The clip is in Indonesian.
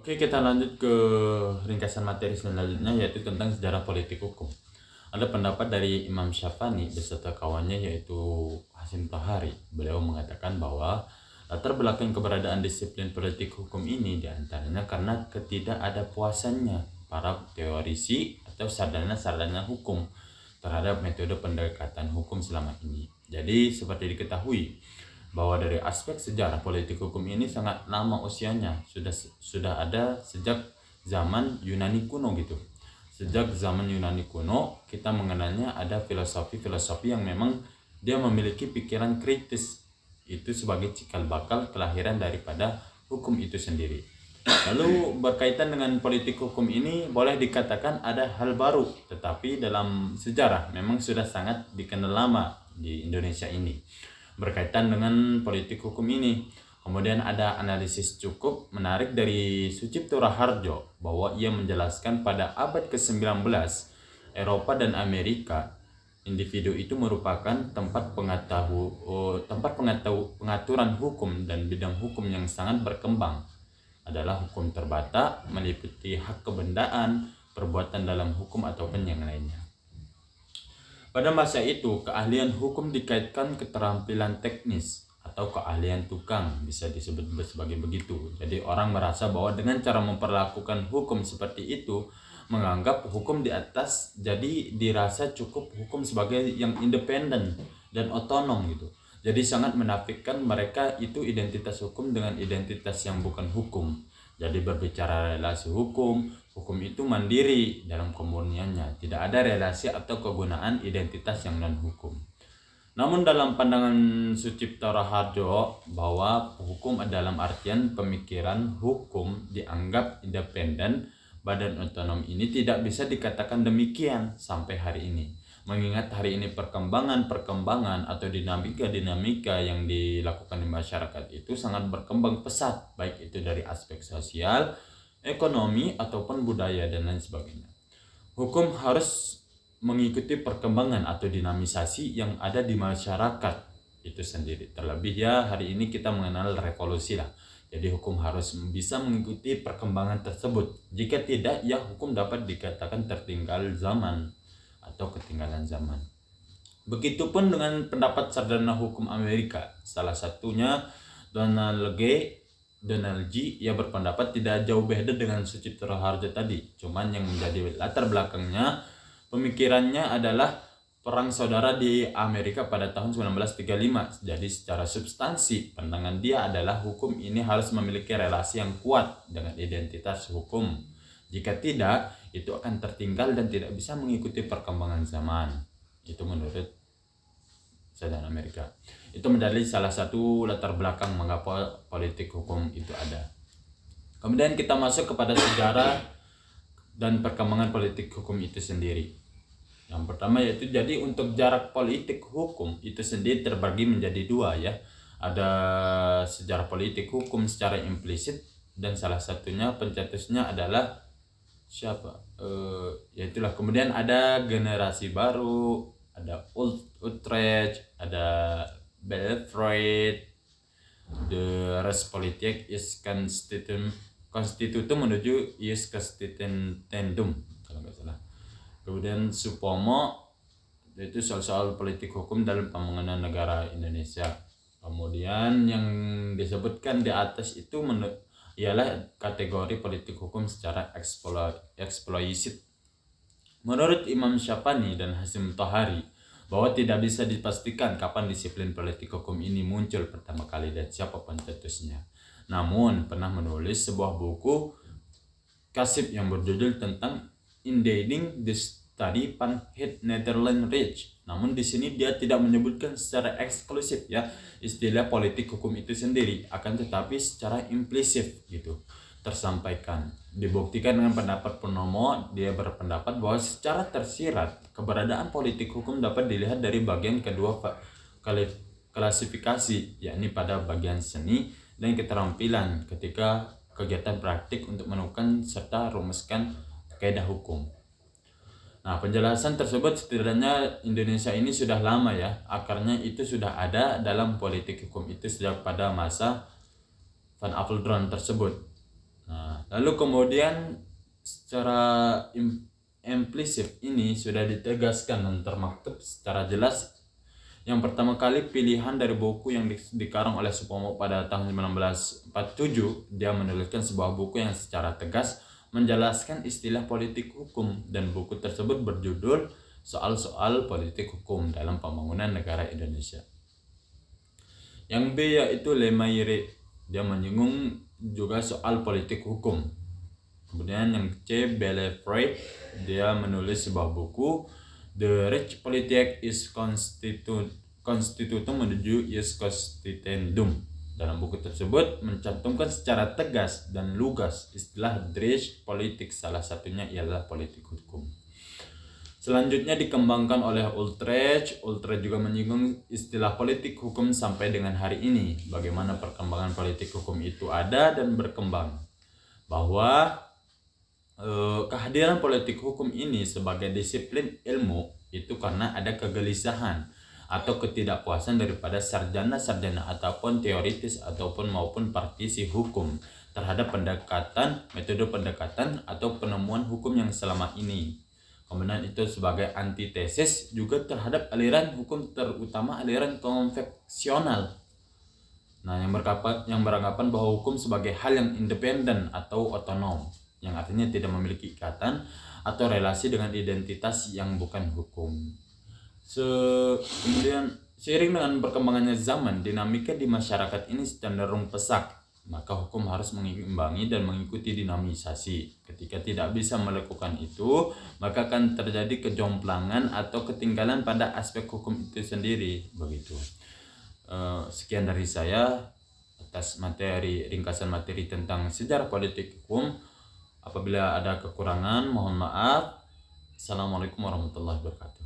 Oke, kita lanjut ke ringkasan materi selanjutnya, yaitu tentang sejarah politik hukum. Ada pendapat dari Imam Syafani beserta kawannya, yaitu Hasyim Tohari. Beliau mengatakan bahwa latar belakang keberadaan disiplin politik hukum ini diantaranya karena ketidakadapuasannya para teorisi atau sarjana-sarjana hukum terhadap metode pendekatan hukum selama ini. Jadi seperti diketahui bahwa dari aspek sejarah politik hukum ini sangat lama usianya, sudah ada sejak zaman Yunani kuno gitu. Sejak zaman Yunani kuno kita mengenalnya ada filosofi-filosofi yang memang dia memiliki pikiran kritis, itu sebagai cikal bakal kelahiran daripada hukum itu sendiri. Lalu berkaitan dengan politik hukum ini boleh dikatakan ada hal baru, tetapi dalam sejarah memang sudah sangat dikenal lama di Indonesia ini berkaitan dengan politik hukum ini. Kemudian ada analisis cukup menarik dari Sucipto Raharjo bahwa ia menjelaskan pada abad ke-19 Eropa dan Amerika, individu itu merupakan tempat pengaturan hukum dan bidang hukum yang sangat berkembang. Adalah hukum terbata, meliputi hak kebendaan, perbuatan dalam hukum ataupun yang lainnya. Pada masa itu, keahlian hukum dikaitkan keterampilan teknis atau keahlian tukang, bisa disebut sebagai begitu. Jadi orang merasa bahwa dengan cara memperlakukan hukum seperti itu, menganggap hukum di atas, jadi dirasa cukup hukum sebagai yang independen dan otonom gitu. Jadi sangat menafikan mereka itu identitas hukum dengan identitas yang bukan hukum. Jadi berbicara relasi hukum itu mandiri dalam kemurniannya, tidak ada relasi atau kegunaan identitas yang non-hukum. Namun dalam pandangan Sucipto Raharjo bahwa hukum dalam artian pemikiran hukum dianggap independen, badan otonom ini tidak bisa dikatakan demikian sampai hari ini. Mengingat hari ini perkembangan atau dinamika yang dilakukan di masyarakat itu sangat berkembang pesat, baik itu dari aspek sosial, ekonomi, ataupun budaya dan lain sebagainya. Hukum harus mengikuti perkembangan atau dinamisasi yang ada di masyarakat itu sendiri. Terlebih ya hari ini kita mengenal revolusi lah. Jadi hukum harus bisa mengikuti perkembangan tersebut. Jika tidak, ya hukum dapat dikatakan tertinggal zaman atau ketinggalan zaman. Begitupun dengan pendapat sarjana hukum Amerika. Salah satunya Donald G. Ia berpendapat tidak jauh beda dengan Sucipto Raharjo tadi. Cuman yang menjadi latar belakangnya pemikirannya adalah perang saudara di Amerika pada tahun 1935. Jadi secara substansi pandangan dia adalah hukum ini harus memiliki relasi yang kuat dengan identitas hukum. Jika tidak, itu akan tertinggal dan tidak bisa mengikuti perkembangan zaman. Itu menurut sarjana Amerika. Itu menjadi salah satu latar belakang mengapa politik hukum itu ada. Kemudian kita masuk kepada sejarah dan perkembangan politik hukum itu sendiri. Yang pertama yaitu jadi untuk jarak politik hukum itu sendiri terbagi menjadi dua ya. Ada sejarah politik hukum secara implisit dan salah satunya pencetusnya adalah siapa? Yaitulah. Kemudian ada generasi baru, ada Utrecht, ada Belfried, the Rechtspolitik is Constitutum menuju is Constitutendum kalau nggak salah. Kemudian Supomo, yaitu soal politik hukum dalam pembangunan negara Indonesia. Kemudian yang disebutkan di atas itu ialah kategori politik hukum secara eksploisit. Menurut Imam Syafani dan Hasyim Tohari bahwa tidak bisa dipastikan kapan disiplin politik hukum ini muncul pertama kali dan siapa pencetusnya. Namun pernah menulis sebuah buku kasib yang berjudul tentang Indeeding the Study van het Nederland Recht. Namun di sini dia tidak menyebutkan secara eksklusif ya istilah politik hukum itu sendiri, akan tetapi secara implisit gitu tersampaikan. Dibuktikan dengan pendapat Purnomo, dia berpendapat bahwa secara tersirat keberadaan politik hukum dapat dilihat dari bagian kedua klasifikasi, yakni pada bagian seni dan keterampilan ketika kegiatan praktik untuk menemukan serta rumuskan kaidah hukum. Nah, penjelasan tersebut setidaknya Indonesia ini sudah lama ya, akarnya itu sudah ada dalam politik hukum itu sejak pada masa Van Apeldoorn tersebut. Nah, Lalu kemudian secara implisit ini sudah ditegaskan dan termaktub secara jelas. Yang pertama kali pilihan dari buku yang dikarang oleh Supomo pada tahun 1947, dia menuliskan sebuah buku yang secara tegas menjelaskan istilah politik hukum, dan buku tersebut berjudul Soal-soal Politik Hukum dalam Pembangunan Negara Indonesia. Yang B yaitu Lemaire, dia menyinggung juga soal politik hukum. Kemudian yang C, Belefroid, dia menulis sebuah buku The Rechtspolitik is Constitutum menuju Ius Constituendum. Dalam buku tersebut mencantumkan secara tegas dan lugas istilah Rechtspolitik, salah satunya ialah politik hukum. Selanjutnya dikembangkan oleh Utrecht. Utrecht juga menyinggung istilah politik hukum sampai dengan hari ini. Bagaimana perkembangan politik hukum itu ada dan berkembang. Bahwa kehadiran politik hukum ini sebagai disiplin ilmu itu karena ada kegelisahan atau ketidakpuasan daripada sarjana-sarjana ataupun teoritis ataupun maupun praktisi hukum terhadap metode pendekatan atau penemuan hukum yang selama ini. Kemudian itu sebagai antitesis juga terhadap aliran hukum, terutama aliran konvensional. Nah, yang beranggapan bahwa hukum sebagai hal yang independen atau otonom, yang artinya tidak memiliki ikatan atau relasi dengan identitas yang bukan hukum. Kemudian seiring dengan perkembangannya zaman, dinamika di masyarakat ini cenderung pesat. Maka hukum harus mengimbangi dan mengikuti dinamisasi. Ketika tidak bisa melakukan itu, maka akan terjadi kejomplangan atau ketinggalan pada aspek hukum itu sendiri. Begitu. Sekian dari saya atas ringkasan materi tentang sejarah politik hukum. Apabila ada kekurangan, mohon maaf. Assalamualaikum warahmatullahi wabarakatuh.